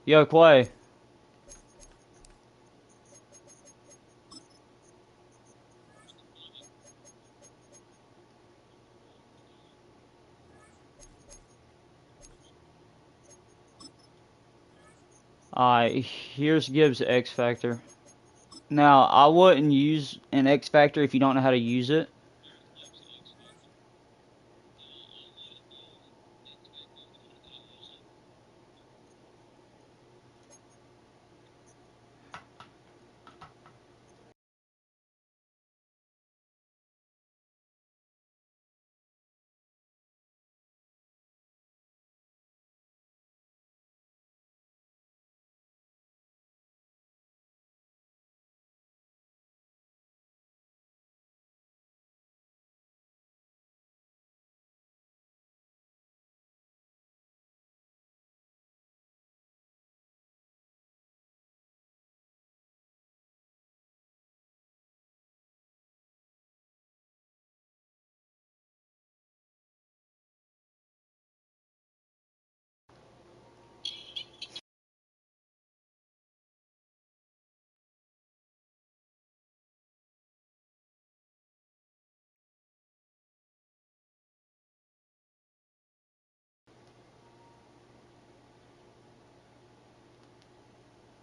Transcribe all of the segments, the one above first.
Yo, Clay. Here's Gibbs X Factor. Now, I wouldn't use an X Factor if you don't know how to use it.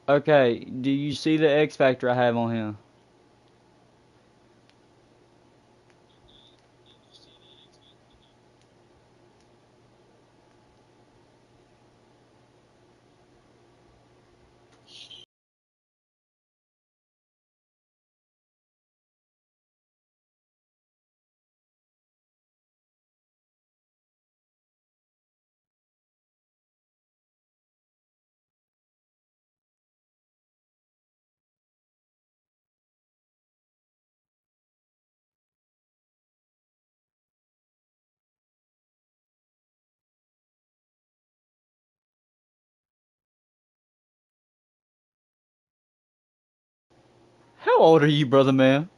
Okay, do you see the X Factor I have on here? How old are you, brother man?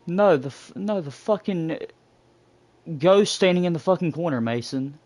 No, the fucking ghost standing in the fucking corner, Mason.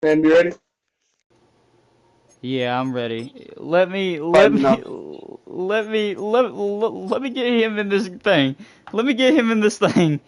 Man, you ready? Yeah, I'm ready. Let me, Alright, let you me, know. let me get him in this thing. Let me get him in this thing.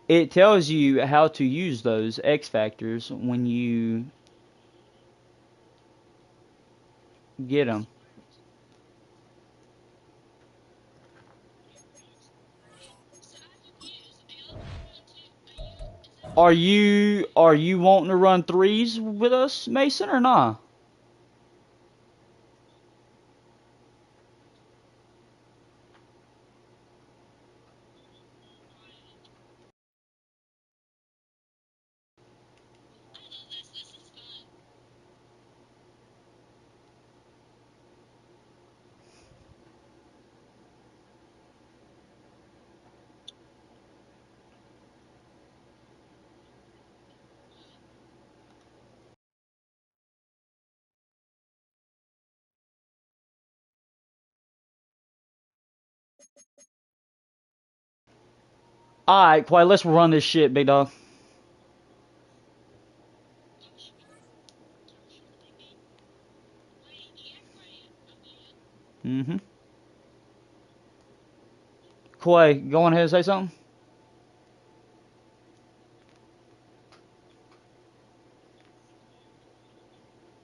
It tells you how to use those X factors when you get them. Are you wanting to run threes with us, Mason, or not? Alright, Quay, let's run this shit, big dog. Mm-hmm. Quay, go on ahead and say something.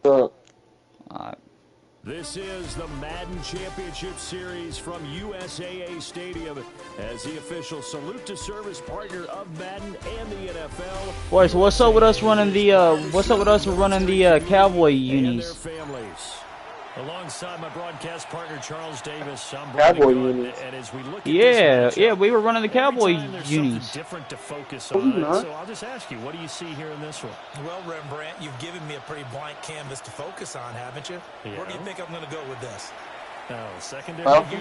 Uh, Alright. This is the Madden Championship Series from USAA Stadium as the official salute to service partner of Madden and the NFL. Boy, so what's up with us USAA running is the proud to what's up with serve us the running military the cowboy community and their unis? families. Alongside my broadcast partner Charles Davis, I'm Brandon Cowboy Gaudin, units. and as we look at this Yeah, matchup, we were running the every cowboy time there's something unis. different to focus No, he's on. not. So I'll just ask you, what do you see here in this one? Well, Rembrandt, you've given me a pretty blank canvas to focus on, haven't you? Yeah. Where do you think I'm going to go with this? Oh, secondary. Falcons?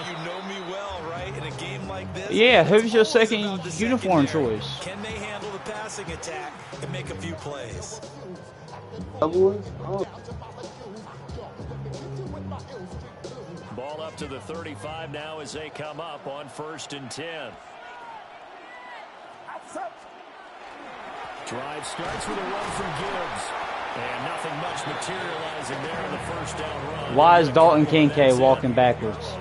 You know me well, right? In a game like this, Yeah, it's who's your always second about the uniform secondary. choice? Can they handle the passing attack and make a few plays? Cowboys? Oh, Ball up to the 35 now as they come up on 1st and 10. Drive starts with a run from Gibbs. And nothing much materializing there in the first down run. Why is Dalton Kincaid walking backwards?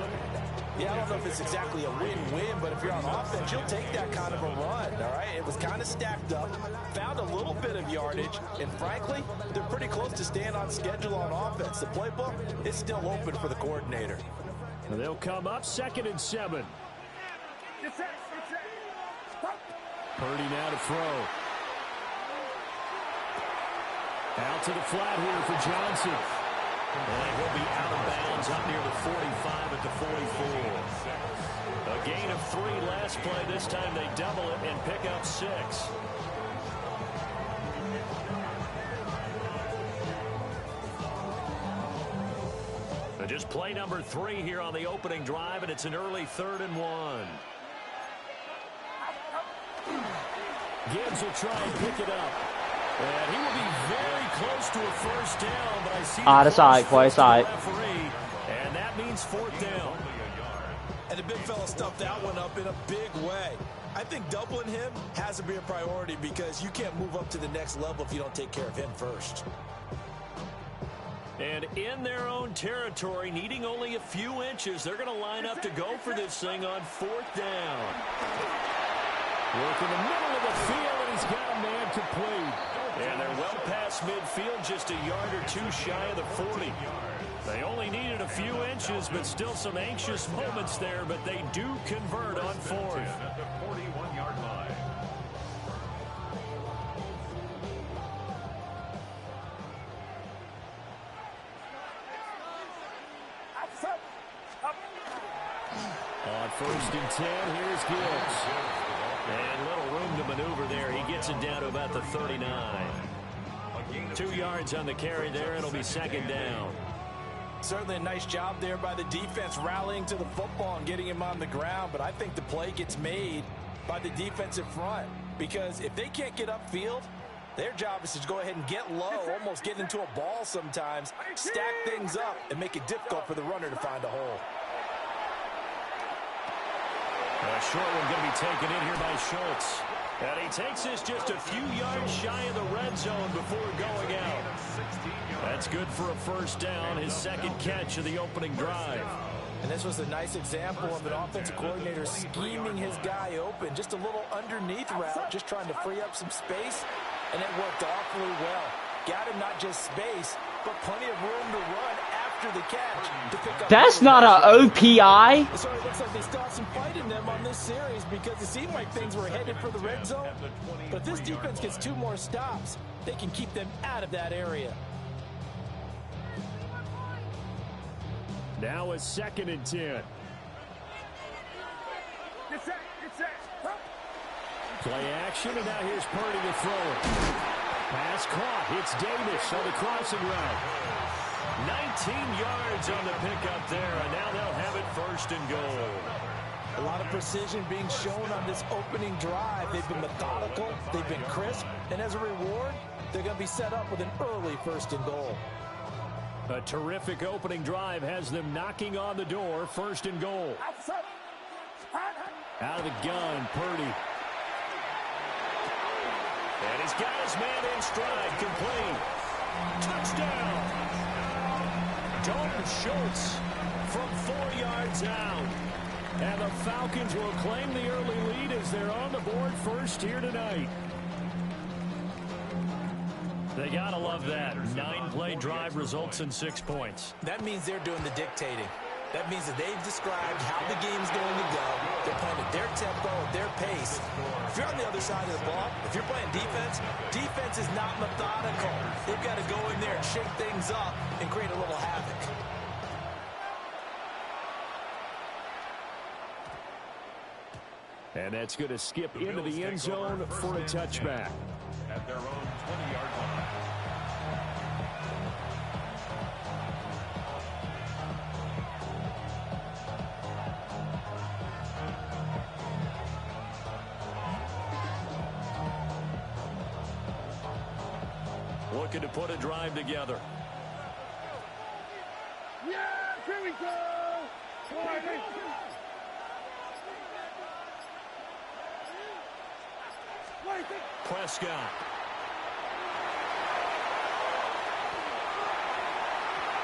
Yeah, I don't know if it's exactly a win-win, but if you're on offense, you'll take that kind of a run, all right? It was kind of stacked up, found a little bit of yardage, and frankly, they're pretty close to staying on schedule on offense. The playbook is still open for the coordinator. And they'll come up 2nd and 7. Purdy now to throw. Out to the flat here for Johnson. And he'll be out of bounds up near the 45 at the 44. A gain of 3 last play. This time they double it and pick up 6. Just play number 3 here on the opening drive, and it's an early 3rd and 1. Gibbs will try and pick it up. And he will be very close to a first down, but I see That's all right, Quay, it's all right. referee, and that means 4th down. And the big fella stuffed that one up in a big way. I think doubling him has to be a priority because you can't move up to the next level if you don't take care of him first. And in their own territory, needing only a few inches, they're going to line up to go for this thing on 4th down. Work in the middle of the field, and he's got a man complete. And they're well past midfield, just a yard or 2 shy of the 40. They only needed a few inches, but still some anxious moments there, but they do convert on 4th. At the 41-yard line. On First and 10, here's Gibbs. And little room to maneuver there. He gets it down to about the 39. 2 yards on the carry there. It'll be second down. Certainly a nice job there by the defense rallying to the football and getting him on the ground. But I think the play gets made by the defensive front. Because if they can't get upfield, their job is to go ahead and get low, almost get into a ball sometimes, stack things up, and make it difficult for the runner to find a hole. A short one going to be taken in here by Schultz. And he takes this just a few yards shy of the red zone before going out. That's good for a first down, his second catch of the opening drive. And this was a nice example of an offensive coordinator scheming his guy open. Just a little underneath route, just trying to free up some space, and it worked awfully well. Got him not just space, but plenty of room to run after the catch to pick up. That's not an OPI. So it looks like they still have some fight in them on this series because it seemed like things were headed for the red zone. But if this defense gets 2 more stops, they can keep them out of that area. Now a second and 10. Play action, and now here's Purdy to throw it. Pass caught. It's Davis on the crossing route. 19 yards on the pickup there, and now they'll have it first and goal. A lot of precision being shown on this opening drive. They've been methodical, they've been crisp, and as a reward, they're going to be set up with an early first and goal. A terrific opening drive has them knocking on the door, first and goal. Out of the gun, Purdy. And he's got his man in stride, complete. Touchdown. Dalton Schultz from 4 yards out. And the Falcons will claim the early lead as they're on the board first here tonight. They gotta love that. 9-play drive results in 6 points. That means they're doing the dictating. That means that they've described how the game's going to go. They're playing at their tempo, at their pace. If you're on the other side of the ball, if you're playing defense, defense is not methodical. They've got to go in there and shake things up and create a little havoc. And that's going to skip into the end zone for a touchback. At their own 20-yard line. Looking to put a drive together. Yeah, here we go. Prescott.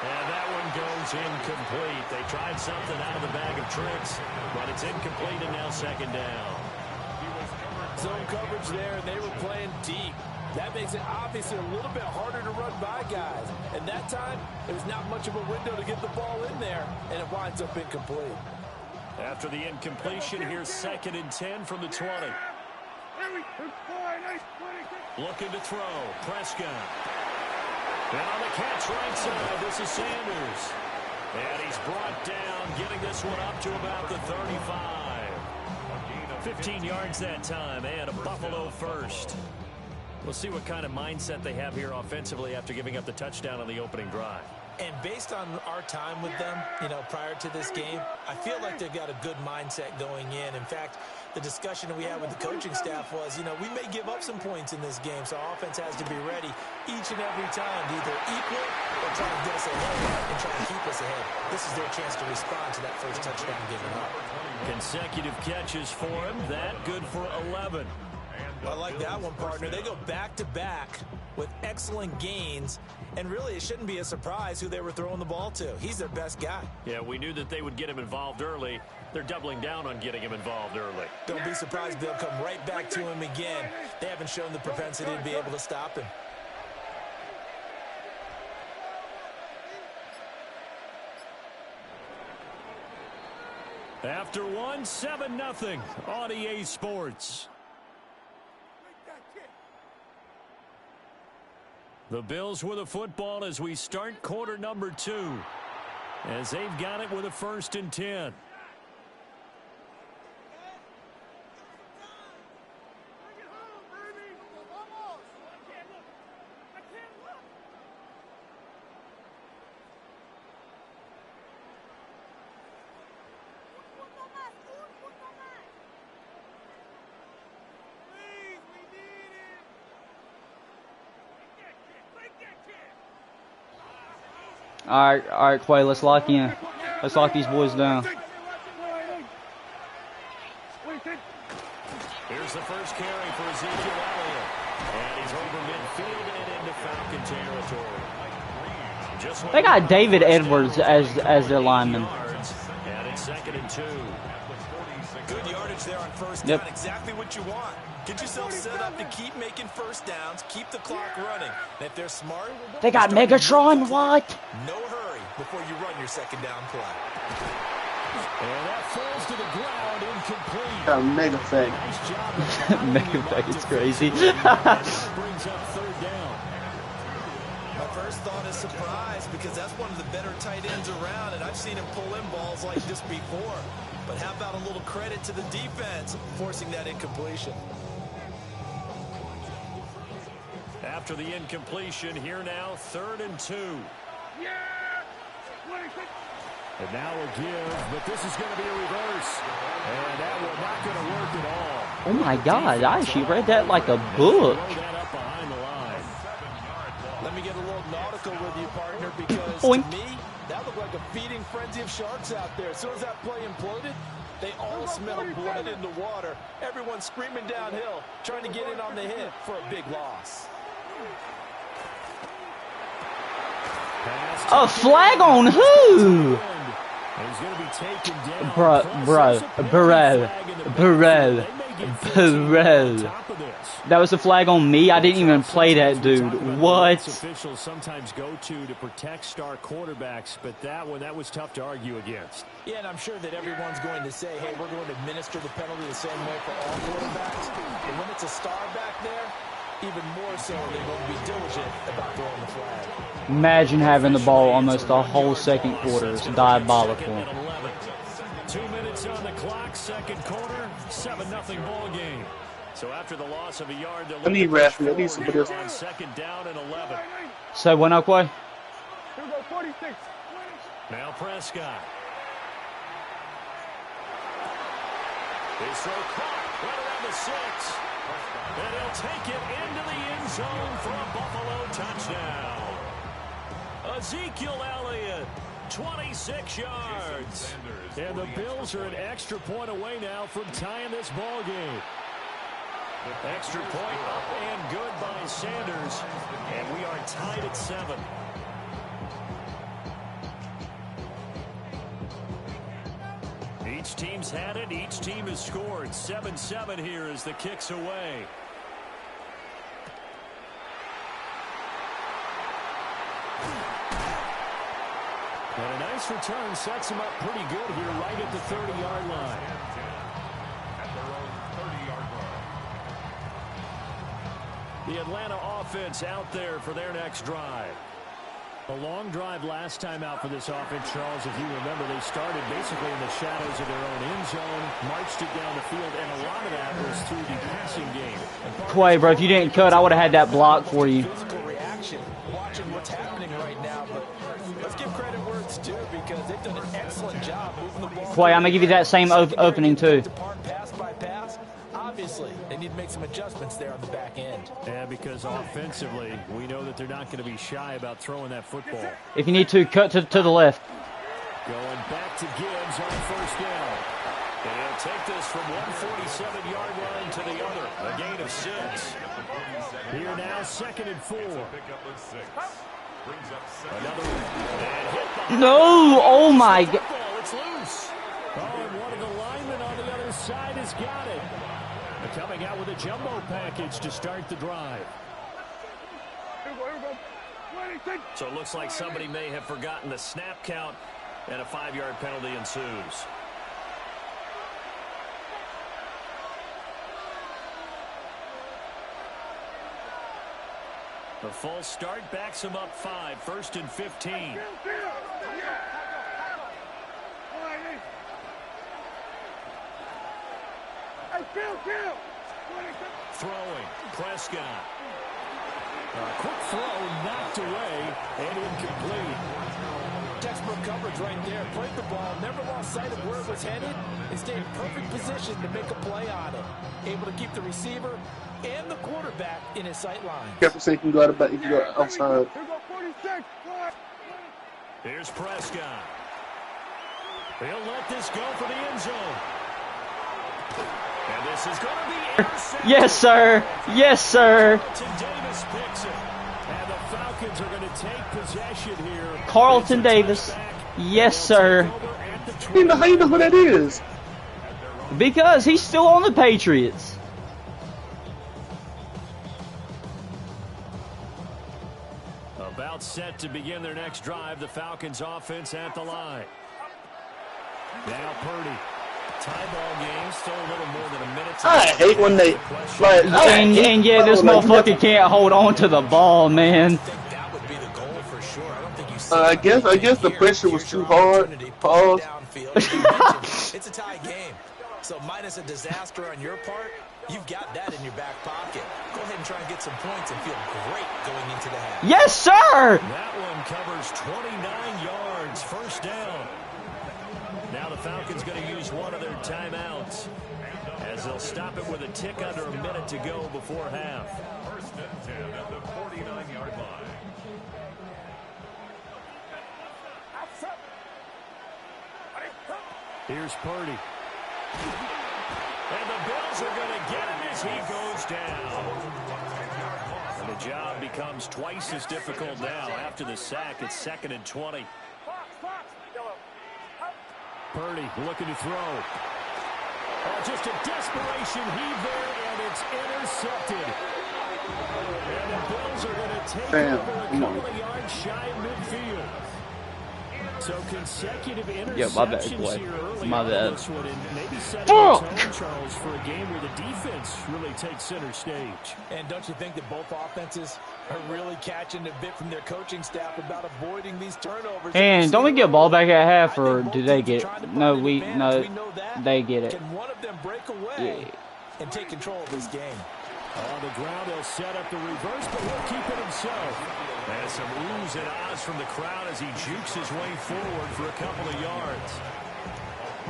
And that one goes incomplete. They tried something out of the bag of tricks, but it's incomplete and now second down. Zone coverage there, and they were playing deep. That makes it obviously a little bit harder to run by guys. And that time, it was not much of a window to get the ball in there, and it winds up incomplete. After the incompletion, here's second and 10 from the 20. Looking to throw. Prescott. And on the catch right side, this is Sanders. And he's brought down, getting this one up to about the 35. 15 yards that time, and a Buffalo first. We'll see what kind of mindset they have here offensively after giving up the touchdown on the opening drive. And based on our time with them, prior to this game, I feel like they've got a good mindset going in. In fact, the discussion that we had with the coaching staff was, we may give up some points in this game, so our offense has to be ready each and every time to either equal or try to get us ahead and try to keep us ahead. This is their chance to respond to that first touchdown given up. Consecutive catches for him. That good for 11. I like that one, partner. They go back-to-back with excellent gains, and really it shouldn't be a surprise who they were throwing the ball to. He's their best guy. Yeah, we knew that they would get him involved early. They're doubling down on getting him involved early. Don't be surprised they'll come right back to him again. They haven't shown the propensity to be able to stop him. After one, 7-0 on EA Sports. The Bills with a football as we start quarter number 2. As they've got it with a 1st and 10. All right, Quay. Let's lock in. Let's lock these boys down. Here's the first carry for Ezekiel Elliott. And he's over midfield and into Falcon territory. They got David Edwards as their lineman. And it's 2nd and 2. Good yardage there on first Yep. down. Exactly what you want. Get yourself set up to keep making first downs, keep the clock running. And if they're smart, They got Megatron. What? no hurry before you run your second down play. And that falls to the ground incomplete. Got a mega fake. Nice job. Mega fake, it's crazy. Brings up 3rd down. My first thought is surprise because that's one of the better tight ends around, and I've seen him pull in balls like this before. But how about a little credit to the defense forcing that incompletion? After the incompletion, here now, 3rd and 2. And now a give, but this is going to be a reverse. And that will not going to work at all. Oh my God! I actually read that like a book. Throw that up behind the line. Let me get a little nautical with you, partner, because Boink. to me, that looked like a feeding frenzy of sharks out there. As soon as that play imploded, they all smelled blood in the water. Everyone screaming downhill, trying to get in on the hit for a big loss. A flag on who? He's going to be taken down. Bro. That was a flag on me. I didn't even play that dude. What? Officials sometimes go to protect star quarterbacks, but that was tough to argue against. Yeah, and I'm sure that everyone's going to say, hey, we're going to administer the penalty the same way for all quarterbacks. But when it's a star back there, even more so, they're going to be diligent about throwing the flag. Imagine having the ball almost the whole second quarter. It's diabolical. 2 minutes on the clock, 2nd quarter, 7-0 ball game. So after the loss of a yard, I need referee. I need somebody else. on 2nd down and 11. So when I play, Here we go, 46. Now Prescott. His throw caught right around the 6. And he'll take it into the end zone for a Buffalo touchdown. Ezekiel Elliott, 26 yards. And the Bills are an extra point away now from tying this ball game. Extra point up and good by Sanders. And we are tied at 7. Each team's had it. Each team has scored. 7-7 here as the kick's away. And a nice return sets him up pretty good here right at the 30-yard line. At their own 30-yard line. The Atlanta offense out there for their next drive. A long drive last time out for this offense, Charles. If you remember, they started basically in the shadows of their own end zone, marched it down the field, and a lot of that was through the passing game. Quay, bro, if you didn't cut, I would have had that block for you. Physical reaction, watching what's happening right now. But let's give credit where it's due because they've done an excellent job moving the ball. Quay, I'm going to give you that same opening, too. Depart pass by pass. Obviously, they need to make some adjustments there on the back end. Yeah, because offensively, we know that they're not going to be shy about throwing that football. If you need to, cut to the left. Going back to Gibbs on 1st down. And he'll take this from 147-yard line to the other. A gain of 6. Here now, 2nd and 4. Another and hit behind. No! Oh, my God. It's loose. Oh, and one of the linemen on the other side has got it. They're coming out with a jumbo package to start the drive. Here we go. 26. So it looks like somebody may have forgotten the snap count, and a 5-yard penalty ensues. The false start backs him up 5, 1st and 15. Throwing, Prescott. Quick throw knocked away and incomplete. Textbook coverage right there. Played the ball, never lost sight of where it was headed, and stayed in perfect position to make a play on it. Able to keep the receiver and the quarterback in his sight line. Careful, so you can go out of back. You can go outside. Here we go, 46. Here's Prescott. He'll let this go for the end zone. And this is going to be intercepted. Yes, sir. Yes, sir. Carlton Davis picks it. And the Falcons are going to take possession here. Carlton Davis. Yes, sir. How you know who that is? Because he's still on the Patriots. About set to begin their next drive. The Falcons offense at the line. Now Purdy. Tie ball game, still a little more than a minute. I hate when they like. And yeah, this motherfucker can't hold on to the ball, man. That would be the goal for sure. I don't think you see I guess the pressure was too hard. Pause. It's a tie game. So minus a disaster on your part, you've got that in your back pocket. Go ahead and try and get some points and feel great going into the half. Yes, sir. That one covers 29 yards. First down. Now the Falcons going to use one of their timeouts as they'll stop it with a tick under a minute to go before half. First and 10 at the 49-yard line. Here's Purdy. And the Bills are going to get him as he goes down. And the job becomes twice as difficult now. After the sack, it's 2nd and 20. Purdy looking to throw. Oh, just a desperation heave there, and it's intercepted. And the Bills are going to take over a couple of yards shy of midfield. So consecutive interceptions my bad, boy. here early My on bad. this one, and maybe setting the tone, Charles, for a game where the defense really takes center stage. And don't you think that both offenses are really catching a bit from their coaching staff about avoiding these turnovers? And don't we get ball back at half, or do they get it? No, they get it. Can one of them break away and take control of this game? On the ground, they'll set up the reverse, but he'll keep it himself. And some oohs and ahs from the crowd as he jukes his way forward for a couple of yards.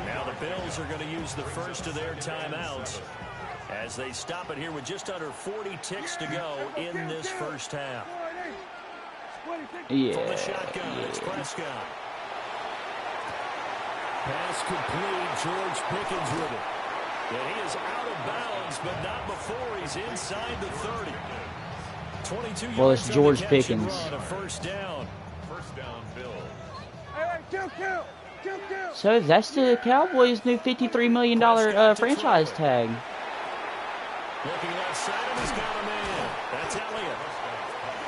Now the Bills are going to use the first of their timeouts as they stop it here with just under 40 ticks to go in this first half. Yeah. From the shotgun, it's Prescott. Pass complete, George Pickens with it. And he is out of bounds, but not before he's inside the 30. 22 Well, it's yards George on the catch and Pickens. run, a first down. First down, Bill. Kill. So that's the Cowboys' new $53 million franchise tag. Looking left side, and he's got a man. That's Elliott.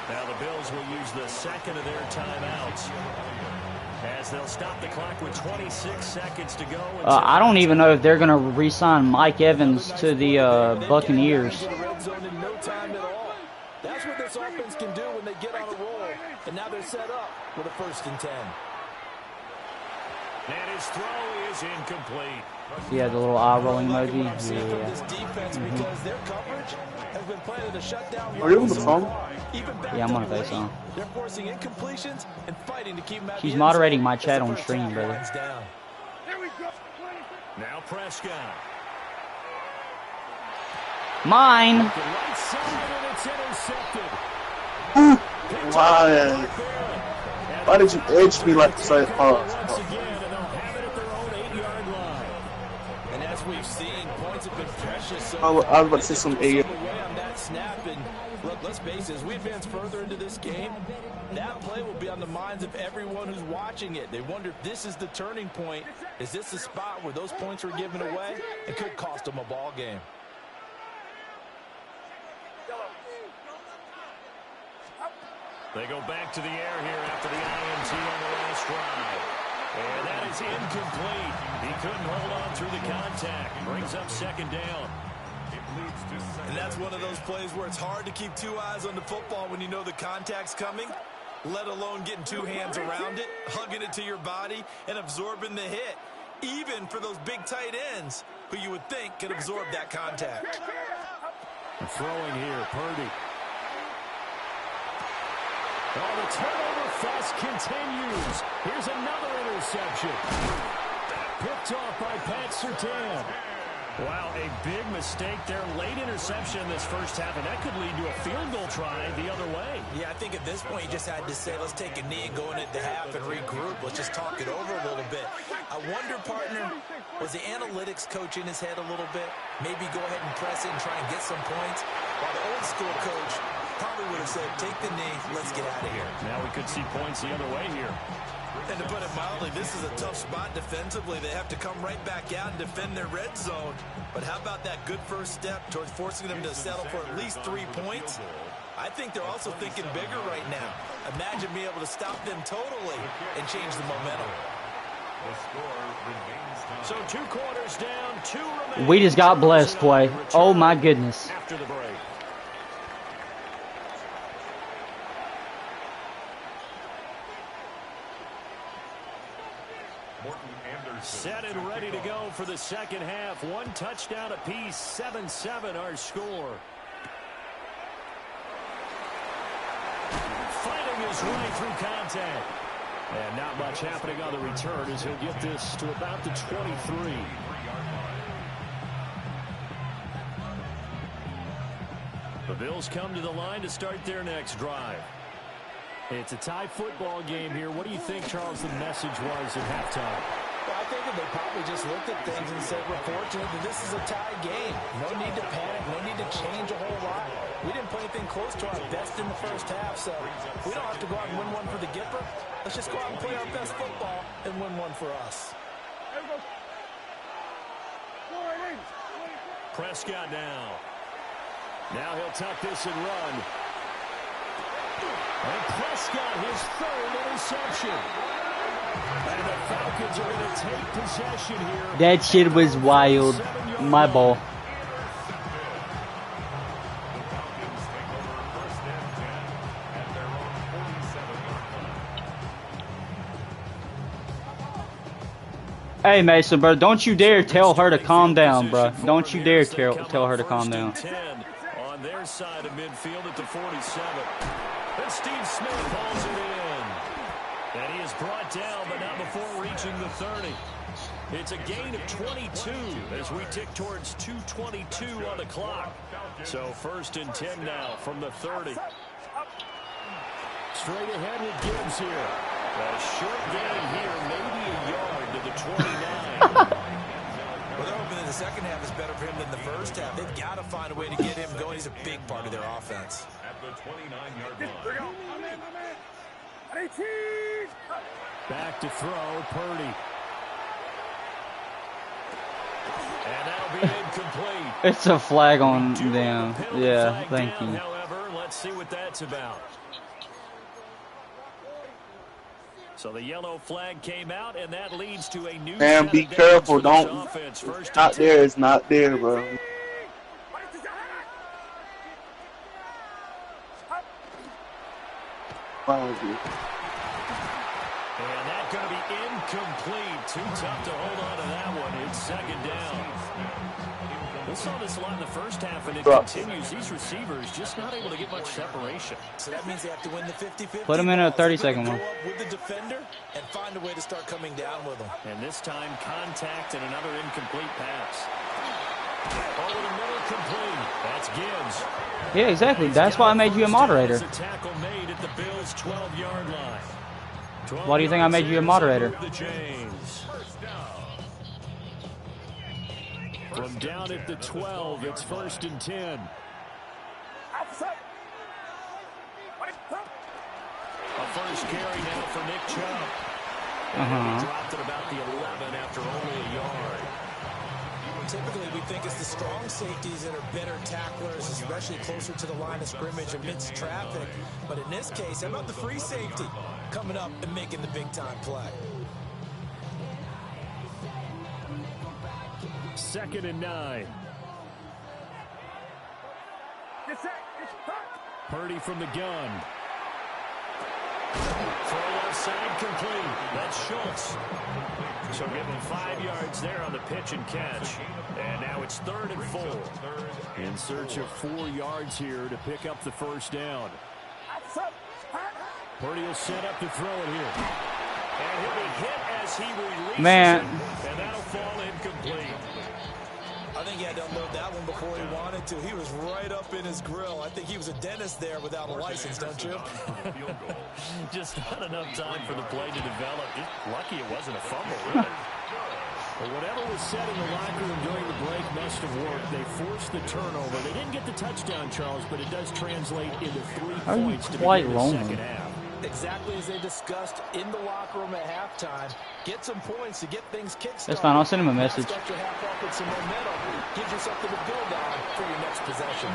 Now the Bills will use the second of their timeouts as they'll stop the clock with 26 seconds to go. I don't even know if they're going to re-sign Mike Evans to the Buccaneers. That's what this offense can do when they get on a roll. And now they're set up with a 1st and 10. And his throw is incomplete. Yeah, the little eye rolling emoji. Yeah. Because their coverage has been planted to shut down. Are you on the phone? Yeah, I'm on a FaceTime. They're forcing incompletions and fighting to keep them out. She's moderating my chat on stream, brother. Here we go. Now Prescott. Mine. The right side, and it's intercepted. Why did you edge me like the same pause? Once again, and they'll have it at their own 8-yard line. And as we've seen, points have been precious. So I was about to say some away on that snap, and look, let's face it, as we advance further into this game, that play will be on the minds of everyone who's watching it. They wonder if this is the turning point. Is this the spot where those points were given away? It could cost them a ball game. They go back to the air here after the INT on the last drive. And that is incomplete. He couldn't hold on through the contact. Brings up 2nd down. And that's one of those plays where it's hard to keep two eyes on the football when you know the contact's coming, let alone getting two hands around it, hugging it to your body, and absorbing the hit. Even for those big tight ends who you would think could absorb that contact. Throwing here, Purdy. Oh, the turnover fest continues. Here's another interception. Picked off by Pat Surtain. Wow, a big mistake there. Late interception in this first half, and that could lead to a field goal try the other way. Yeah, I think at this point you just had to say, let's take a knee and go into the half and regroup. Let's just talk it over a little bit. I wonder, partner, was the analytics coach in his head a little bit? Maybe go ahead and press it and try and get some points? While the old school coach probably would have said, take the knee, let's get out of here. Now we could see points the other way here. And to put it mildly, this is a tough spot defensively. They have to come right back out and defend their red zone. But how about that good first step towards forcing them to settle for at least 3 points? I think they're also thinking bigger right now. Imagine being able to stop them totally and change the momentum. So 2 quarters down, 2 remaining. We just got blessed, play. Oh my goodness. After the break. Set and ready to go for the second half. 1 touchdown apiece, 7-7 our score. Fighting his way through contact. And not much happening on the return as he'll get this to about the 23. The Bills come to the line to start their next drive. It's a tie football game here. What do you think, Charles, the message was at halftime? Well, I think that they probably just looked at things and said, we're fortunate that this is a tie game. No need to panic. No need to change a whole lot. We didn't play anything close to our best in the first half, so we don't have to go out and win one for the Gipper. Let's just go out and play our best football and win one for us. Prescott now. Now he'll tuck this and run. And Prescott, his 3rd interception. And the Falcons are going to take possession here. That shit was wild. My ball. Hey Mason, bro, don't you dare tell her to calm down, bro. Don't you dare tell her to calm down. 10 on their side of midfield at the 47. And Steve Smith hauls it in. And he is brought down, but not before reaching the 30. It's a gain of 22 as we tick towards 2:22 on the clock. So 1st and 10 now from the 30. Straight ahead with Gibbs here. A short gain here, maybe a yard to the 29. Well, they're hoping that the second half is better for him than the first half. They've got to find a way to get him going. He's a big part of their offense. At the 29-yard line. Back to throw, Purdy. And that'll be incomplete. It's a flag on them. Yeah, thank you. However, let's see what that's about. So the yellow flag came out, and that leads to a new. Man, be careful. Don't. It's not there. It's not there, bro. And that's going to be incomplete. Too tough to hold on to that one. It's 2nd down. We saw this a lot in the first half, and it continues. These receivers just not able to get much separation. So that means they have to win the 50-50. Put him in a 30-second one. Go up with the defender and find a way to start coming down with him. And this time, contact and another incomplete pass. Over the middle, complete. That's Gibbs. Yeah, exactly. That's why I made you a moderator. A tackle made at the Bills' 12-yard line. Why do you think I made you a moderator? From down at the 12, it's 1st and 10. A first carry now for Nick Chubb. And he dropped at about the 11 after only a yard. Typically, we think it's the strong safeties that are better tacklers, especially closer to the line of scrimmage amidst traffic. But in this case, how about the free safety coming up and making the big-time play? 2nd and 9. Purdy from the gun. Throw left side complete. That's Schultz. So give him 5 yards there on the pitch and catch. And now it's 3rd and 4. In search of 4 yards here to pick up the first down. Purdy will set up to throw it here. And he'll be hit as he releases it. And that'll fall incomplete. I think he had to unload that one before he wanted to. He was right up in his grill. I think he was a dentist there without a license, don't you? Just not enough time for the play to develop. Just lucky it wasn't a fumble, really. Well, whatever was said in the locker room during the break must have worked. They forced the turnover. They didn't get the touchdown, Charles, but it does translate into 3 points to begin the second half. Exactly as they discussed in the locker room at halftime. Get some points to get things kick-started. That's fine. I'll send him a message. Start your half off with some momentum. Gives you something to build on for your next possession.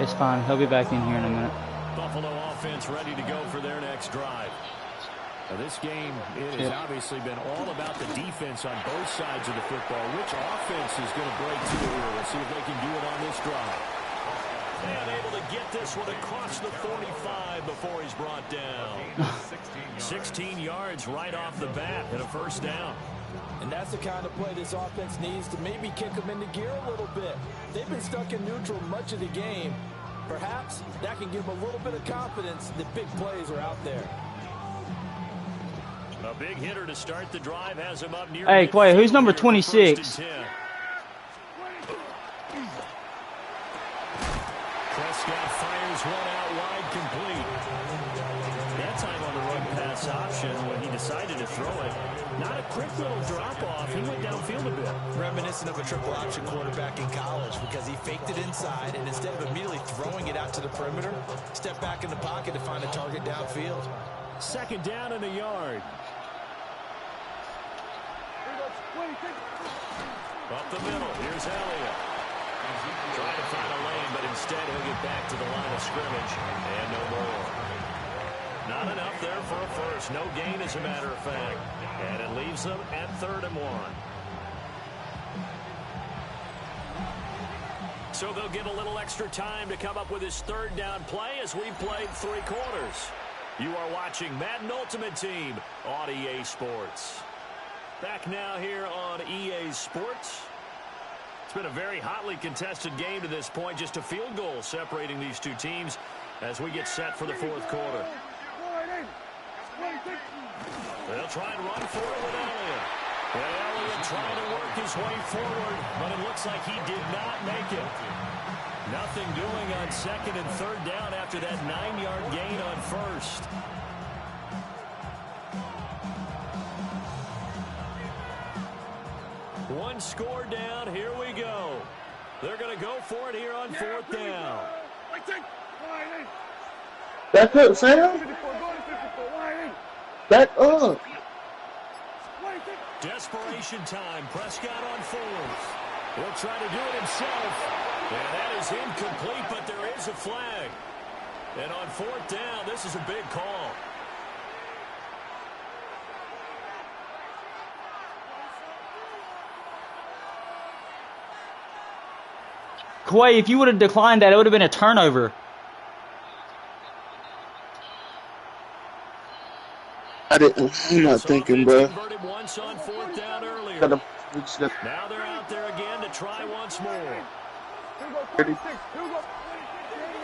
It's fine. He'll be back in here in a minute. Buffalo offense ready to go for their next drive. Now this game, it has obviously been all about the defense on both sides of the football. Which offense is going to break through here? We'll see if they can do it on this drive. And able to get this one across the 45 before he's brought down. 16 yards right off the bat and a first down. And that's the kind of play this offense needs to maybe kick them into gear a little bit. They've been stuck in neutral much of the game. Perhaps that can give them a little bit of confidence that big plays are out there. A big hitter to start the drive has him up near. Hey, Quay, who's number 26? Prescott fires one out wide, complete. That time on the run pass option when he decided to throw it. Not a quick little drop off. He went downfield a bit. Reminiscent of a triple option quarterback in college because he faked it inside and instead of immediately throwing it out to the perimeter, stepped back in the pocket to find a target downfield. Second down and a yard. Up the middle. Here's Elliott. Trying to find a lane, but instead he'll get back to the line of scrimmage. And no more. Not enough there for a first. No gain, as a matter of fact. And it leaves them at 3rd and 1. So they'll get a little extra time to come up with his 3rd down play as we've played 3 quarters. You are watching Madden Ultimate Team on EA Sports. Back now here on EA Sports. It's been a very hotly contested game to this point. Just a field goal separating these two teams as we get set for the 4th quarter. They'll try and run for it with Elliott. And Elliott trying to work his way forward, but it looks like he did not make it. Nothing doing on 2nd and 3rd down after that 9-yard gain on 1st. One score down. Here we go. They're going to go for it here on 4th down. Back up, Sam. Back up. Desperation time. Prescott on 4th. He'll try to do it himself. And that is incomplete, but there is a flag. And on 4th down, this is a big call. Quay, if you would have declined that, it would have been a turnover. I'm not thinking, bro. Once on 4th down earlier. Now they're out there again to try once more.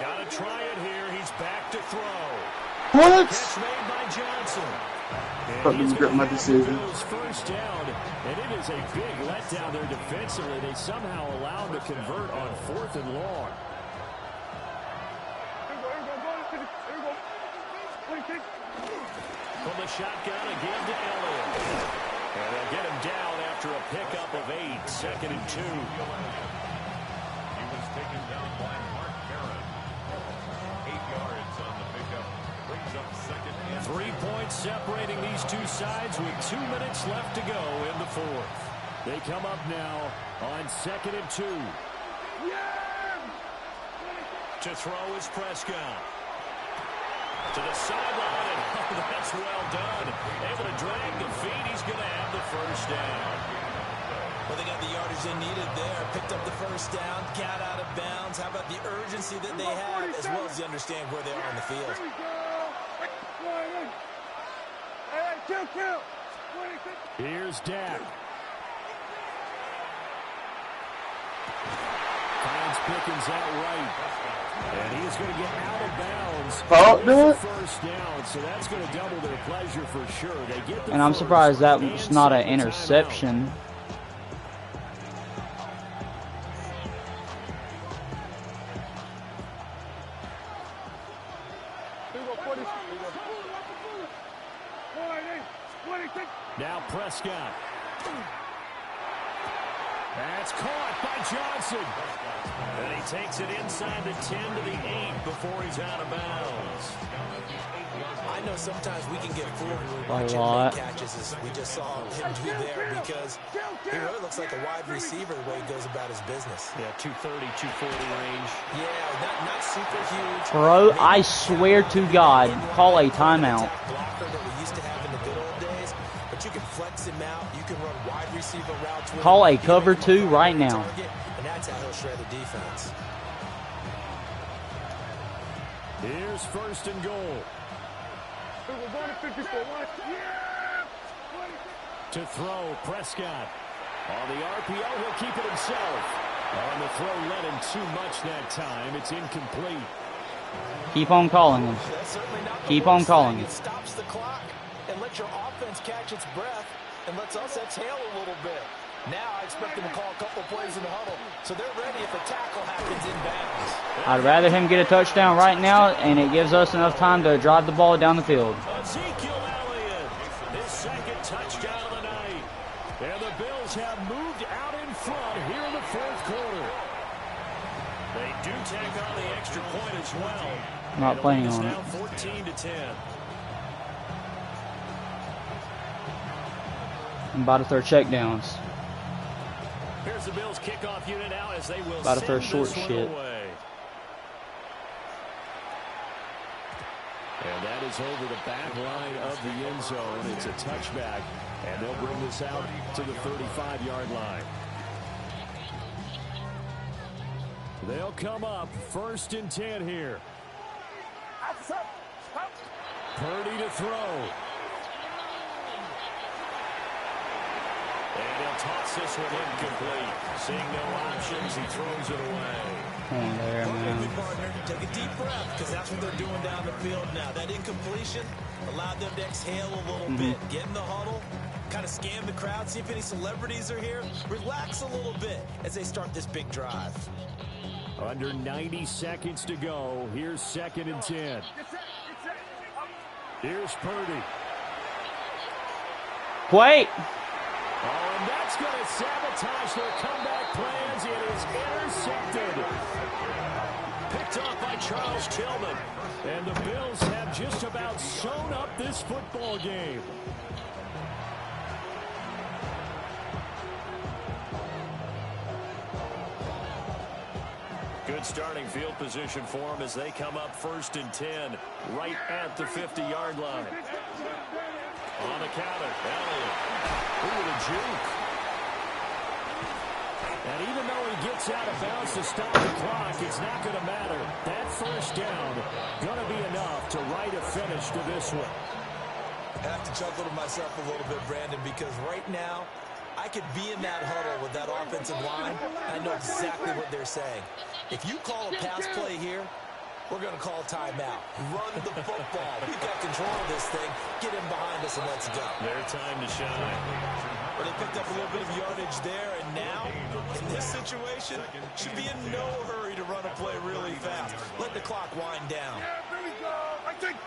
Got to try it here. He's back to throw. What? Catch made by Johnson. Let me regret my decision. First down, and it is a big letdown there defensively. They somehow allow him to convert on 4th and long. From the shotgun again to Elliott. And they'll get him down after a pickup of 8. 2nd and 2. He was taken down by Mark Barron. 8 yards on the pickup. Brings up 2nd and 3 points separating these two sides with 2 minutes left to go in the 4th. They come up now on 2nd and 2. To throw is Prescott. To the sideline, and oh, that's well done. Able to drag the feet. He's going to have the first down. Well, they got the yardage they needed there. Picked up the first down, got out of bounds. How about the urgency that they have, as well as they understand where they are on the field. Here's Dak. Finds Gets Pickens outright. And he is going to get out of bounds. Oh, do it. First down, so that's going to double their pleasure for sure. They get the And I'm first surprised that and was not an second timeout. interception. Now Prescott. That's caught by Johnson. And he takes it inside the 10 to the 8 before he's out of bounds. I know sometimes we can get fooled when A watching lot. make catches, as we just saw him do there, because he really looks like a wide receiver the way he goes about his business. Yeah, 230, 240 range. Yeah, not super huge. Bro, Maybe I swear to God, call a timeout. blocker that we used to have in the good old days, but you can flex him out. You can run wide receiver routes with Call him. a cover You make him 2 a right primary now. target, and that's how he'll shred the defense. Here's first and goal. To throw, Prescott. On the RPO, he'll keep it himself. On the throw, led him too much that time. It's incomplete. Keep on calling him. That's certainly not the Keep on worst calling thing. him. It stops the clock and lets your offense catch its breath and lets us exhale a little bit. Now I expect them to call a couple plays in the huddle, so they're ready if a tackle happens inbounds. I'd rather him get a touchdown right now, and it gives us enough time to drive the ball down the field. Ezekiel Elliott, his second touchdown of the night. And the Bills have moved out in front here in the fourth quarter. They do tack on the extra point as well. Not And the planning lead is on now it. 14-10. I'm about to throw checkdowns. Here's the Bills kickoff unit now as they will About to throw send short this one shit. away. And that is over the back line of the end zone. It's a touchback, and they'll bring this out to the 35-yard line. They'll come up first and 10 here. Purdy to throw. And he'll toss this one incomplete. Seeing no options, he throws it away. Come on there, Okay, man. partner, take a deep breath, because that's what they're doing down the field now. That incompletion allowed them to exhale a little bit, get in the huddle, kind of scan the crowd, see if any celebrities are here, relax a little bit as they start this big drive. Under 90 seconds to go. Here's second and 10. Here's Purdy. Wait! Oh, and that's going to sabotage their comeback plans. It is intercepted. Picked off by Charles Tillman. And the Bills have just about sewn up this football game. Good starting field position for them as they come up first and 10, right at the 50-yard line. On the counter, Elliott. Ooh, the juke. And even though he gets out of bounds to stop the clock, it's not going to matter. That first down going to be enough to write a finish to this one. I have to chuckle to myself a little bit, Brandon, because right now I could be in that huddle with that offensive line. I know exactly what they're saying. If you call a pass play here, we're going to call timeout. Run the football. We've got control of this thing. Get him behind us and let's go. Their time to shine. Well, they picked up a little bit of yardage there, and now, in this situation, should be in no hurry to run a play really fast. Let the clock wind down. Here we go. I think.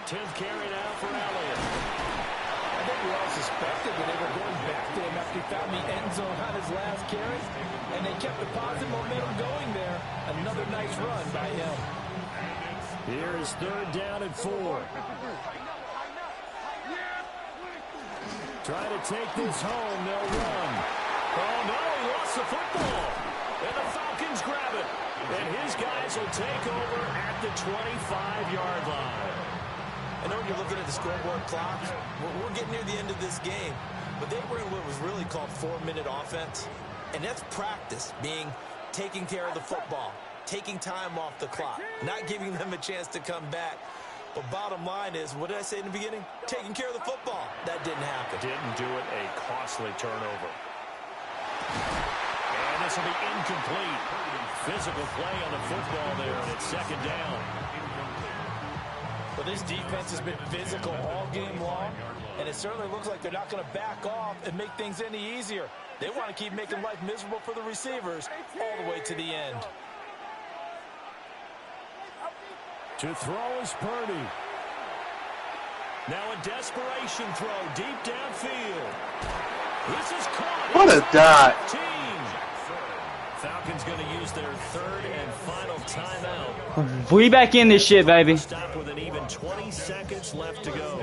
10th carry now for Elliott. I think we all suspected that they were going back to him after he found the end zone on his last carry, and they kept the positive momentum going there. Another nice run by him. Here is third down and 4. Trying to take this home, they'll run. Oh no, he lost the football. And the Falcons grab it. And his guys will take over at the 25-yard line. I know when you're looking at the scoreboard clock, we're getting near the end of this game, but they were in what was really called 4-minute offense, and that's practice, being taking care of the football, taking time off the clock, not giving them a chance to come back. But bottom line is, what did I say in the beginning? Taking care of the football. That didn't happen. Didn't do it. A costly turnover. And this will be incomplete. Physical play on the football there, and it's second down. Well, this defense has been physical all game long, and it certainly looks like they're not going to back off and make things any easier. They want to keep making life miserable for the receivers all the way to the end. To throw is Purdy. Now a desperation throw deep downfield. This is caught. What a dot. Falcons going to use their third and final timeout. We back in this shit, baby. Stop with an even 20 seconds left to go.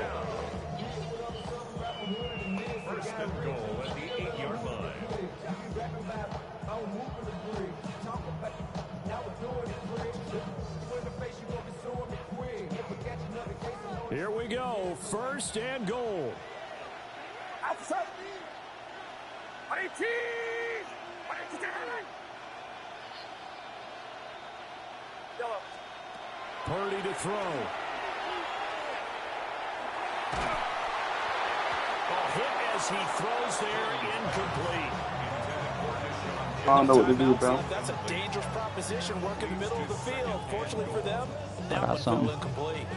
First and goal at the 8-yard line. Here we go. First and goal. Outside. 18. 18. Yellow. Purdy to throw. Hit as he throws there, incomplete. I don't know what to do, bro. That's a dangerous proposition, work in the middle of the field. Fortunately for them, that Got one something. fell incomplete.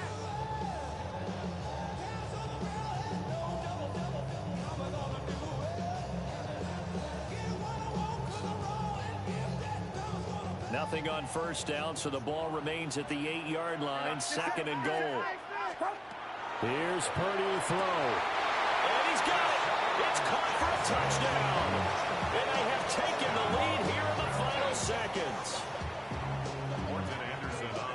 Nothing on first down, so the ball remains at the 8-yard line, second and goal. Here's Purdy to throw. And he's got it. It's caught for a touchdown. And they have taken the lead here in the final seconds.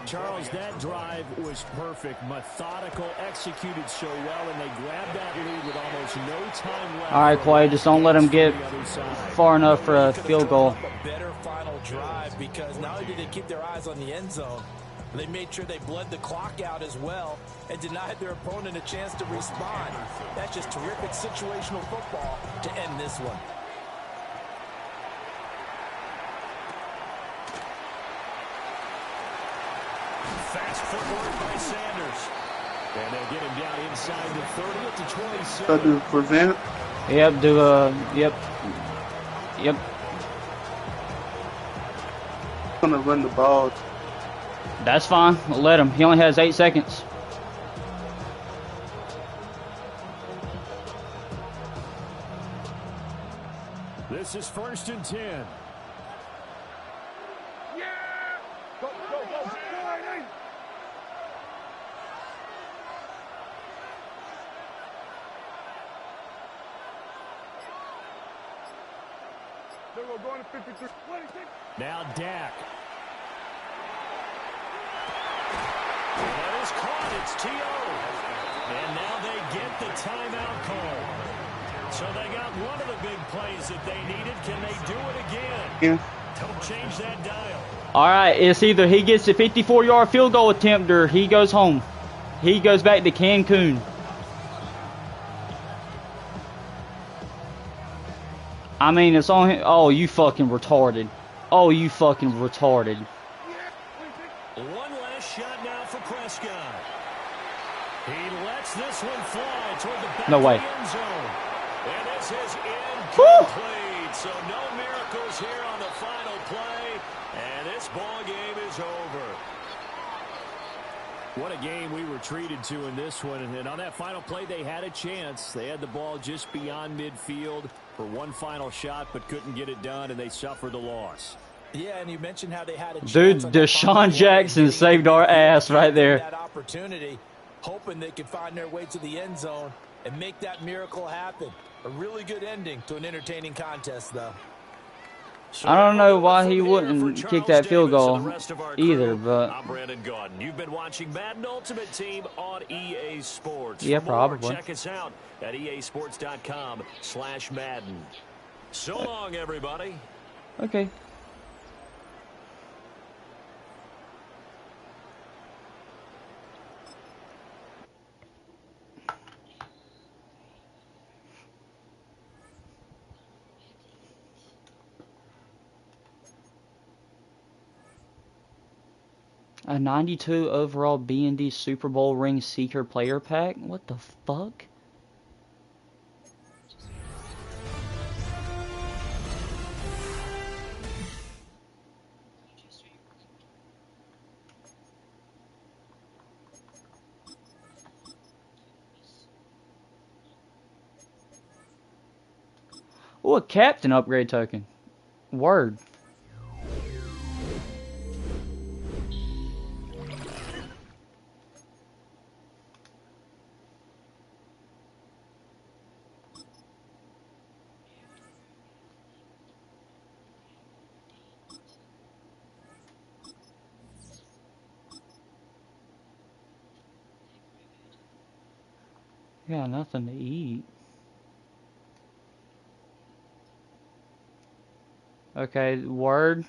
Charles, that drive was perfect, methodical, executed so well, and they grabbed that lead with almost no time left. All right, Clay, just don't let him get far enough for a field goal. A better final drive, because not only did they keep their eyes on the end zone, they made sure they bled the clock out as well and denied their opponent a chance to respond. That's just terrific situational football to end this one. Fast footwork by Sanders. And they'll get him down inside the 30 at the 27. Got to prevent. Yep, yep. Gonna run the ball. That's fine. Let him. He only has 8 seconds. This is first and 10. Yeah. Go, go, go. We're going to 53. 26. Now Dak. That is caught. It's T.O. And now they get the timeout call. So they got one of the big plays that they needed. Can they do it again? Yeah. Don't change that dial. All right, it's either he gets a 54-yard field goal attempt or he goes home. He goes back to Cancun. I mean, it's on him. Oh, you fucking retarded. Oh, you fucking retarded. One last shot now for Prescott. He lets this one fly toward the back No way. of the end zone. And this is Woo! incomplete. So no miracles here on the final play. And this ball game is over. What a game we were treated to in this one. And on that final play, they had a chance. They had the ball just beyond midfield for one final shot, but couldn't get it done, and they suffered the loss. Yeah, and you mentioned how they had a Dude, chance on that final Deshaun play. Jackson saved our ass right there. That opportunity, hoping they could find their way to the end zone and make that miracle happen. A really good ending to an entertaining contest, though. So I don't know why he from here wouldn't for kick Charles that field Davis and goal the rest of our either, crew, but I'm Brandon Gaudin. You've been watching Madden Ultimate Team on EA Sports. Yeah, For more, probably. check us out at easports.com/Madden. So long, everybody. okay. A 92 overall B&D Super Bowl ring seeker player pack? What the fuck? Oh, a captain upgrade token. Word. Yeah, nothing to eat. Okay, word.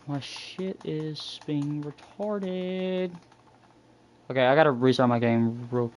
My shit is being retarded. Okay, I gotta restart my game real